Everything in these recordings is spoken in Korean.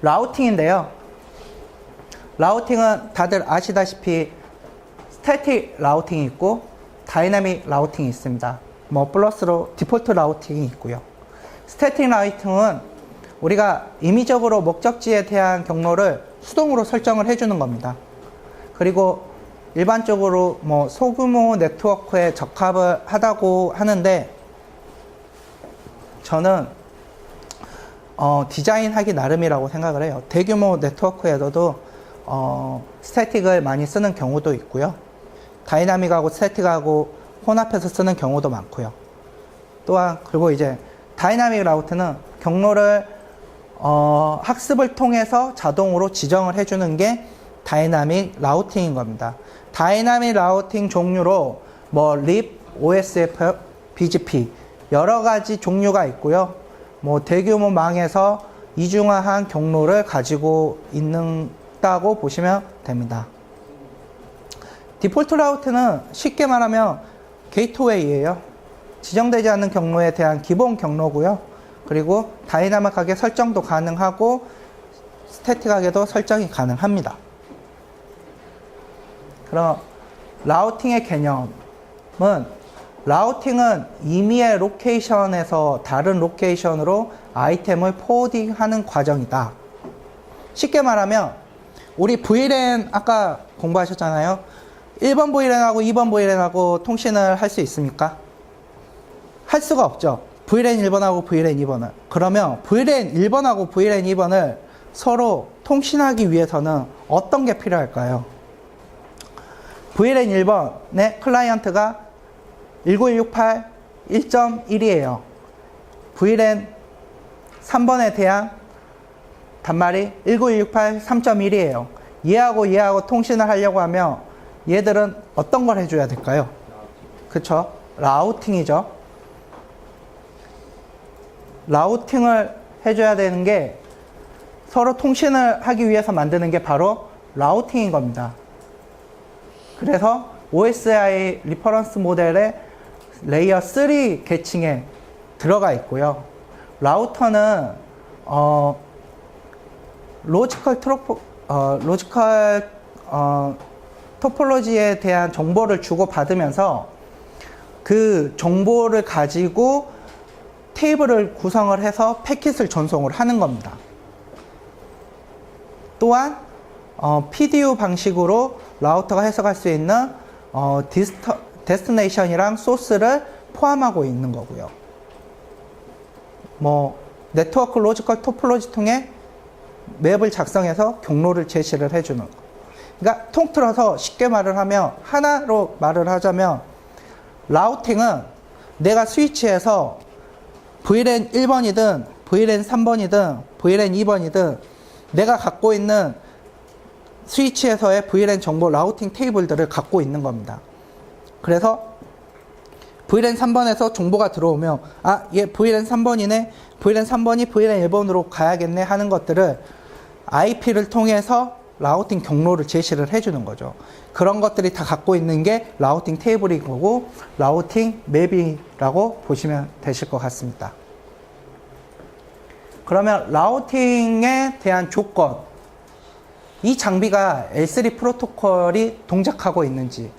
라우팅인데요. 라우팅은 다들 아시다시피 스태틱 라우팅이 있고 다이나믹 라우팅이 있습니다. 뭐 플러스로 디폴트 라우팅이 있고요. 스태틱 라우팅은 우리가 임의적으로 목적지에 대한 경로를 수동으로 설정을 해주는 겁니다. 그리고 일반적으로 뭐 소규모 네트워크에 적합을 하다고 하는데 저는 디자인하기 나름이라고 생각을 해요. 대규모 네트워크에서도 스태틱을 많이 쓰는 경우도 있고요. 다이나믹하고 스태틱하고 혼합해서 쓰는 경우도 많고요. 또한 그리고 이제 다이나믹 라우트는 경로를 학습을 통해서 자동으로 지정을 해주는 게 다이나믹 라우팅인 겁니다. 다이나믹 라우팅 종류로 뭐 RIP, OSF, BGP 여러 가지 종류가 있고요. 뭐 대규모 망에서 이중화한 경로를 가지고 있다고 보시면 됩니다. 디폴트 라우트는 쉽게 말하면 게이트웨이예요. 지정되지 않는 경로에 대한 기본 경로고요. 그리고 다이나믹하게 설정도 가능하고 스태틱하게도 설정이 가능합니다. 그럼 라우팅의 개념은 라우팅은 임의의 로케이션에서 다른 로케이션으로 아이템을 포워딩하는 과정이다. 쉽게 말하면 우리 VLAN 아까 공부하셨잖아요. 1번 VLAN하고 2번 VLAN하고 통신을 할 수 있습니까? 할 수가 없죠. VLAN 1번하고 VLAN 2번을. 그러면 VLAN 1번하고 VLAN 2번을 서로 통신하기 위해서는 어떤 게 필요할까요? VLAN 1번의 클라이언트가 19168 1.1이에요. VLAN 3번에 대한 단말이 19168 3.1이에요. 얘하고 통신을 하려고 하면 얘들은 어떤 걸 해줘야 될까요? 그쵸? 라우팅이죠. 라우팅을 해줘야 되는 게 서로 통신을 하기 위해서 만드는 게 바로 라우팅인 겁니다. 그래서 OSI 리퍼런스 모델의 레이어 3 계층에 들어가 있고요. 라우터는 로지컬 토폴로지에 대한 정보를 주고받으면서 그 정보를 가지고 테이블을 구성을 해서 패킷을 전송을 하는 겁니다. 또한 PDU 방식으로 라우터가 해석할 수 있는 데스티네이션이랑 소스를 포함하고 있는 거고요. 뭐 네트워크 로지컬 토폴로지 통해 맵을 작성해서 경로를 제시를 해주는 거. 그러니까 통틀어서 쉽게 말을 하면 하나로 말을 하자면 라우팅은 내가 스위치에서 VLAN 1번이든 VLAN 3번이든 VLAN 2번이든 내가 갖고 있는 스위치에서의 VLAN 정보 라우팅 테이블들을 갖고 있는 겁니다. 그래서 VLAN 3번에서 정보가 들어오면 얘 VLAN 3번이네. VLAN 3번이 VLAN 1번으로 가야겠네 하는 것들을 IP를 통해서 라우팅 경로를 제시를 해주는 거죠. 그런 것들이 다 갖고 있는 게 라우팅 테이블인 거고 라우팅 맵이라고 보시면 되실 것 같습니다. 그러면 라우팅에 대한 조건, 이 장비가 L3 프로토콜이 동작하고 있는지,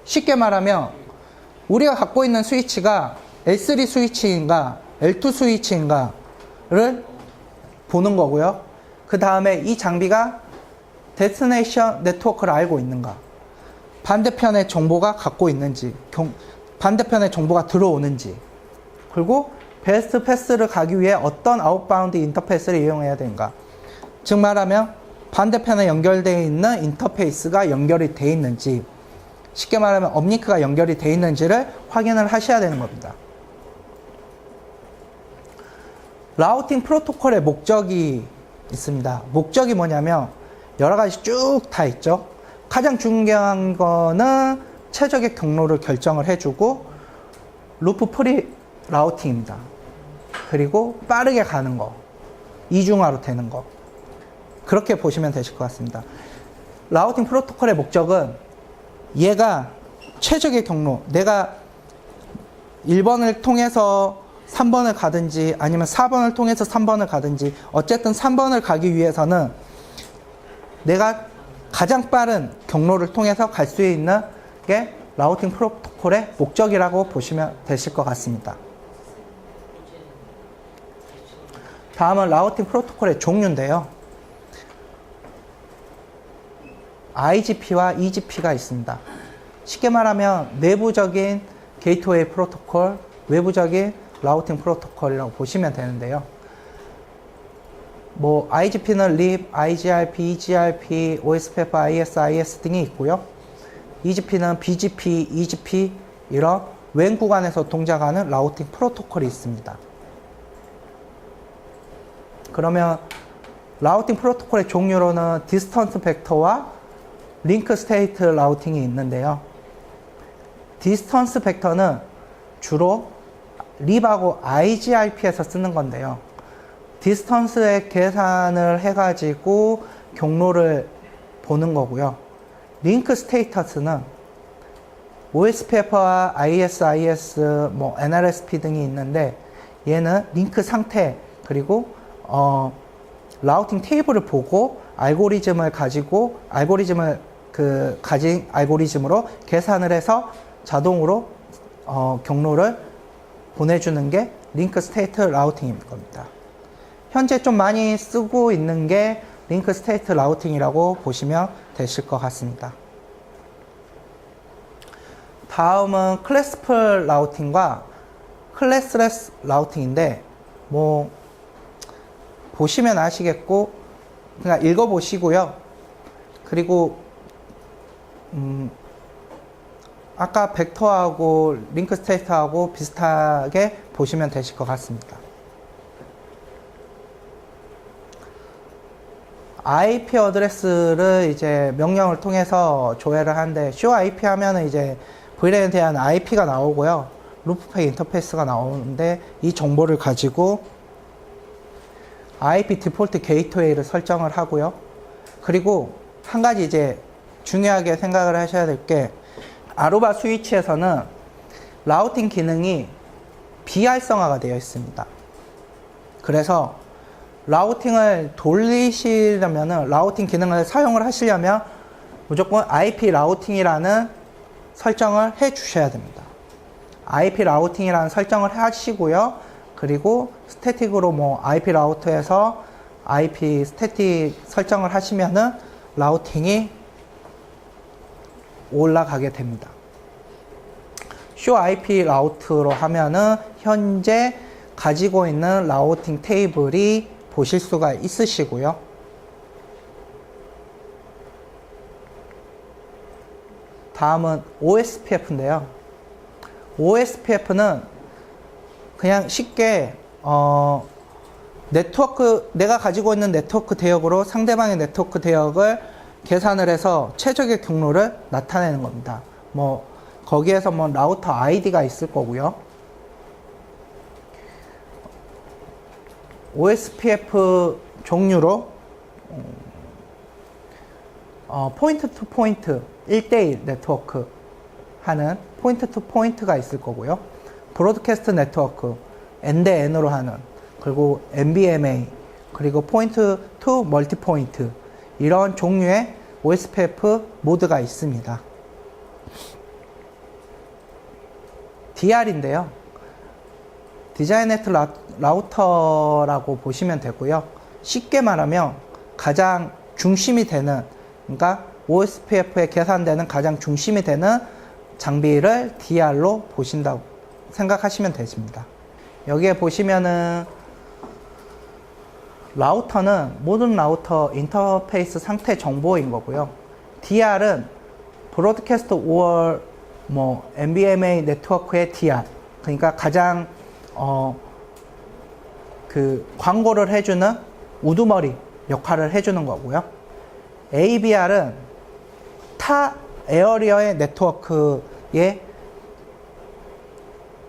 쉽게 말하면 우리가 갖고 있는 스위치가 L3 스위치인가 L2 스위치인가를 보는 거고요. 그 다음에 이 장비가 데스티네이션 네트워크를 알고 있는가, 반대편의 정보가 갖고 있는지, 반대편의 정보가 들어오는지, 그리고 베스트 패스를 가기 위해 어떤 아웃바운드 인터페이스를 이용해야 되는가. 즉 말하면 반대편에 연결되어 있는 인터페이스가 연결이 되어 있는지, 쉽게 말하면 업링크가 연결이 되어 있는지를 확인을 하셔야 되는 겁니다. 라우팅 프로토콜의 목적이 있습니다. 목적이 뭐냐면 여러 가지 쭉 다 있죠. 가장 중요한 거는 최적의 경로를 결정을 해주고 루프 프리 라우팅입니다. 그리고 빠르게 가는 거, 이중화로 되는 거, 그렇게 보시면 되실 것 같습니다. 라우팅 프로토콜의 목적은 얘가 최적의 경로, 내가 1번을 통해서 3번을 가든지 아니면 4번을 통해서 3번을 가든지 어쨌든 3번을 가기 위해서는 내가 가장 빠른 경로를 통해서 갈 수 있는 게 라우팅 프로토콜의 목적이라고 보시면 되실 것 같습니다. 다음은 라우팅 프로토콜의 종류인데요. IGP와 EGP가 있습니다. 쉽게 말하면 내부적인 게이트웨이 프로토콜, 외부적인 라우팅 프로토콜이라고 보시면 되는데요. 뭐 IGP는 RIP, IGRP, EGRP, OSPF, IS 등이 있고요. EGP는 BGP, EGP 이런 웬 구간에서 동작하는 라우팅 프로토콜이 있습니다. 그러면 라우팅 프로토콜의 종류로는 디스턴스 벡터와 링크 스테이트 라우팅이 있는데요. 디스턴스 벡터는 주로 립하고 IGRP에서 쓰는 건데요. 디스턴스의 계산을 해가지고 경로를 보는 거고요. 링크 스테이터스는 OSPF와 IS, 뭐 NRSP 등이 있는데 얘는 링크 상태 그리고 라우팅 테이블을 보고 알고리즘을 가지고 가진 알고리즘으로 계산을 해서 자동으로 경로를 보내주는 게 링크 스테이트 라우팅인 겁니다. 현재 좀 많이 쓰고 있는 게 링크 스테이트 라우팅이라고 보시면 되실 것 같습니다. 다음은 클래스풀 라우팅과 클래스레스 라우팅인데 뭐 보시면 아시겠고 그냥 읽어보시고요. 그리고 아까 벡터하고 링크 스테이트하고 비슷하게 보시면 되실 것 같습니다. IP 어드레스를 이제 명령을 통해서 조회를 하는데 show IP 하면은 이제 VLAN에 대한 IP가 나오고요. 루프팩 인터페이스가 나오는데 이 정보를 가지고 IP 디폴트 게이트웨이를 설정을 하고요. 그리고 한 가지 이제 중요하게 생각을 하셔야 될 게 아루바 스위치에서는 라우팅 기능이 비활성화가 되어 있습니다. 그래서 라우팅을 돌리시려면 라우팅 기능을 사용을 하시려면 무조건 IP 라우팅이라는 설정을 해 주셔야 됩니다. IP 라우팅이라는 설정을 하시고요. 그리고 스태틱으로 뭐 IP 라우터에서 IP 스태틱 설정을 하시면은 라우팅이 올라가게 됩니다. show IP 라우트로 하면은 현재 가지고 있는 라우팅 테이블이 보실 수가 있으시고요. 다음은 OSPF인데요. OSPF는 그냥 쉽게 내가 가지고 있는 네트워크 대역으로 상대방의 네트워크 대역을 계산을 해서 최적의 경로를 나타내는 겁니다. 뭐 거기에서 뭐 라우터 아이디가 있을 거고요. OSPF 종류로 포인트 투 포인트 1대1 네트워크 하는 포인트 투 포인트가 있을 거고요. 브로드캐스트 네트워크 N대 N으로 하는, 그리고 NBMA, 그리고 포인트 투 멀티 포인트, 이런 종류의 OSPF 모드가 있습니다. DR인데요. 디자인 네트 라우터라고 보시면 되고요. 쉽게 말하면 가장 중심이 되는, 그러니까 OSPF에 계산되는 가장 중심이 되는 장비를 DR로 보신다고 생각하시면 되십니다. 여기에 보시면은 라우터는 모든 라우터 인터페이스 상태 정보인 거고요. DR은 브로드캐스트 오월 뭐 NBMA 네트워크의 DR, 그러니까 가장 그 광고를 해주는 우두머리 역할을 해주는 거고요. ABR은 타 에어리어의 네트워크의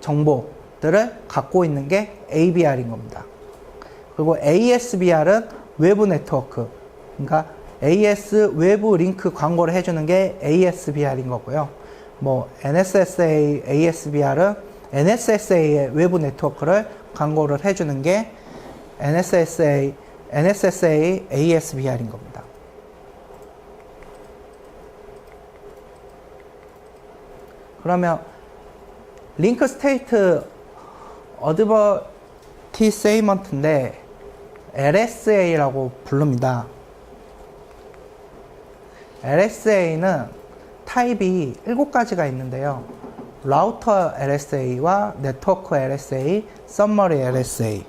정보들을 갖고 있는 게 ABR인 겁니다. 그리고 ASBR은 외부 네트워크, 그러니까 AS 외부 링크 광고를 해주는 게 ASBR인 거고요. 뭐 NSSA, ASBR은 NSSA의 외부 네트워크를 광고를 해주는 게 NSSA ASBR인 겁니다. 그러면 링크 스테이트 어드버티세이먼트인데 LSA라고 부릅니다. LSA는 타입이 7가지가 있는데요. 라우터 LSA와 네트워크 LSA, 썸머리 LSA,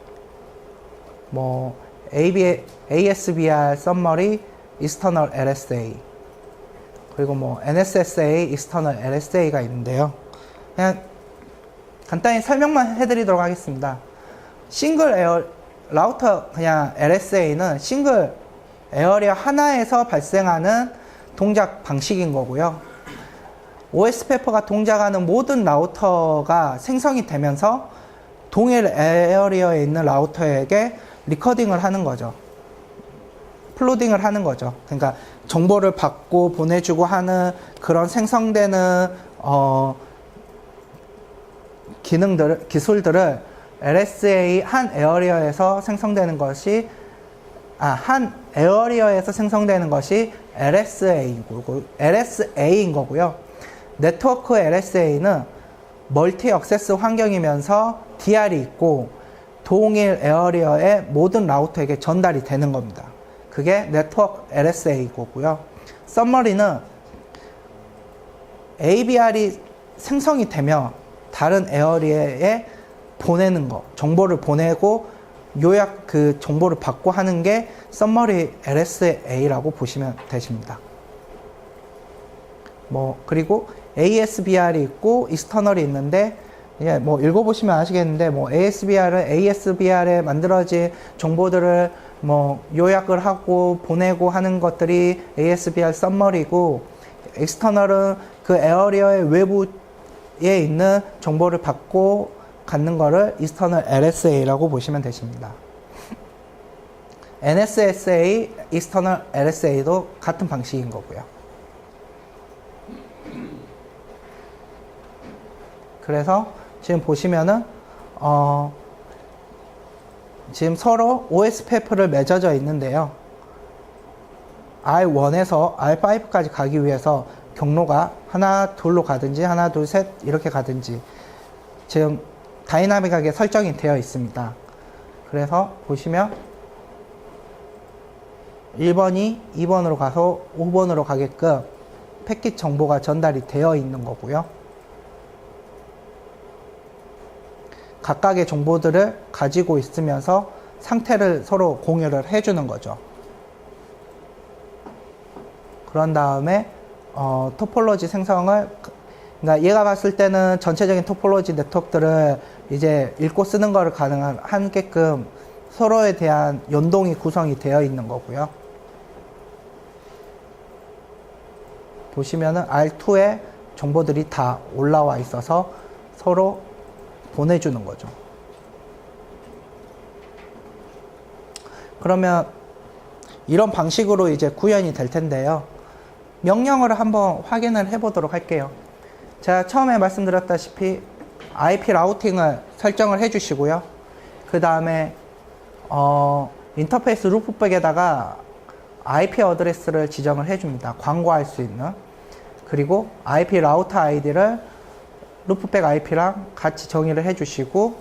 뭐 ASBR 썸머리, 익스터널 LSA, 그리고 뭐 NSSA, 익스터널 LSA가 있는데요. 그냥 간단히 설명만 해드리도록 하겠습니다. 싱글 에어 라우터 그냥 LSA는 싱글 에어리어 하나에서 발생하는 동작 방식인 거고요. OS페퍼가 동작하는 모든 라우터가 생성이 되면서 동일 에어리어에 있는 라우터에게 리커딩을 하는 거죠. 플로딩을 하는 거죠. 그러니까 정보를 받고 보내주고 하는 그런 생성되는 기술들을 LSA 한 에어리어에서 생성되는 것이 한 에어리어에서 생성되는 것이 LSA인 거고요. 네트워크 LSA는 멀티 액세스 환경이면서 DR이 있고 동일 에어리어의 모든 라우터에게 전달이 되는 겁니다. 그게 네트워크 LSA고요. 썸머리는 ABR이 생성이 되면 다른 에어리어에 보내는 거, 정보를 보내고 요약 그 정보를 받고 하는 게 썸머리 LSA라고 보시면 되십니다. 그리고 ASBR이 있고 익스터널이 있는데 뭐 읽어보시면 아시겠는데 ASBR은 ASBR에 만들어진 정보들을 요약을 하고 보내고 하는 것들이 ASBR 썸머리고, 익스터널은 그 에어리어의 외부에 있는 정보를 받고 갖는 거를 익스터널 LSA라고 보시면 되십니다. NSSA, 익스터널 LSA도 같은 방식인 거고요. 그래서 지금 보시면은 지금 서로 OS페프를 맺어져 있는데요. R1에서 R5까지 가기 위해서 경로가 하나, 둘로 가든지 하나, 둘, 셋 이렇게 가든지 지금 다이나믹하게 설정이 되어 있습니다. 그래서 보시면 1번이 2번으로 가서 5번으로 가게끔 패킷 정보가 전달이 되어 있는 거고요. 각각의 정보들을 가지고 있으면서 상태를 서로 공유를 해주는 거죠. 그런 다음에 토폴로지 생성을, 그러니까 얘가 봤을 때는 전체적인 토폴로지 네트워크들을 이제 읽고 쓰는 거를 가능하게끔 서로에 대한 연동이 구성이 되어 있는 거고요. 보시면은 R2에 정보들이 다 올라와 있어서 서로 보내주는 거죠. 그러면 이런 방식으로 이제 구현이 될 텐데요. 명령어를 한번 확인을 해 보도록 할게요. 제가 처음에 말씀드렸다시피 IP 라우팅을 설정을 해 주시고요. 그 다음에 인터페이스 루프백에다가 IP 어드레스를 지정을 해 줍니다. 광고할 수 있는. 그리고 IP 라우터 아이디를 루프백 IP랑 같이 정의를 해 주시고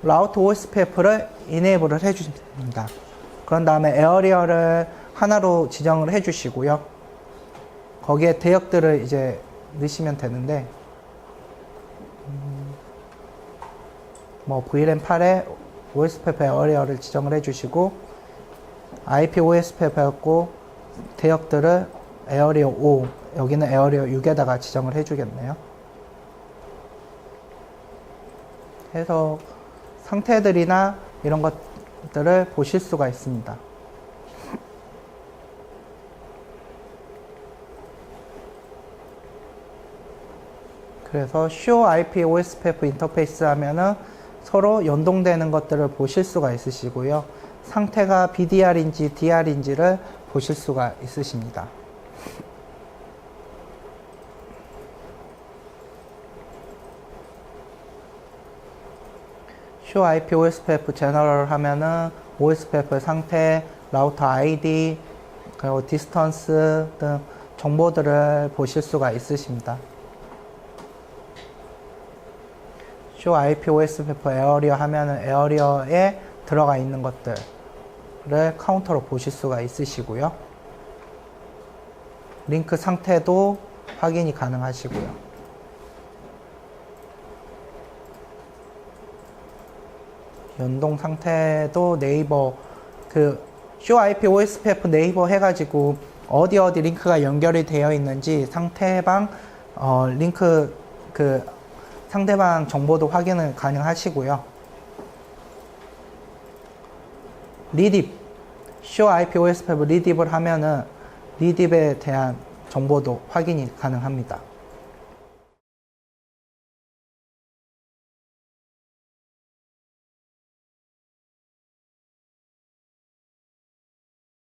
라우터 OSPF를 이네이블을 해 주십니다. 그런 다음에 에어리어를 하나로 지정을 해 주시고요. 거기에 대역들을 이제 넣으시면 되는데 VLAN8에 OSPF 에어리어를 지정을 해 주시고 IP OSPF였고 대역들을 에어리어 5, 여기는 에어리어 6에다가 지정을 해 주겠네요. 해서 상태들이나 이런 것들을 보실 수가 있습니다. 그래서 Show IP OSPF 인터페이스 하면은 서로 연동되는 것들을 보실 수가 있으시고요. 상태가 BDR인지 DR인지를 보실 수가 있으십니다. show IP OSPF 제너럴 하면은 OSPF 상태, 라우터 ID, 그리고 디스턴스 등 정보들을 보실 수가 있으십니다. show IP OSPF 에어리어 하면은 에어리어에 들어가 있는 것들을 카운터로 보실 수가 있으시고요. 링크 상태도 확인이 가능하시고요. 연동 상태도 네이버 show IP OSPF 네이버 해가지고 어디 링크가 연결이 되어 있는지 상대방 링크 상대방 정보도 확인을 가능하시고요. 리딥 show IP OSPF 리딥을 하면은 리딥에 대한 정보도 확인이 가능합니다.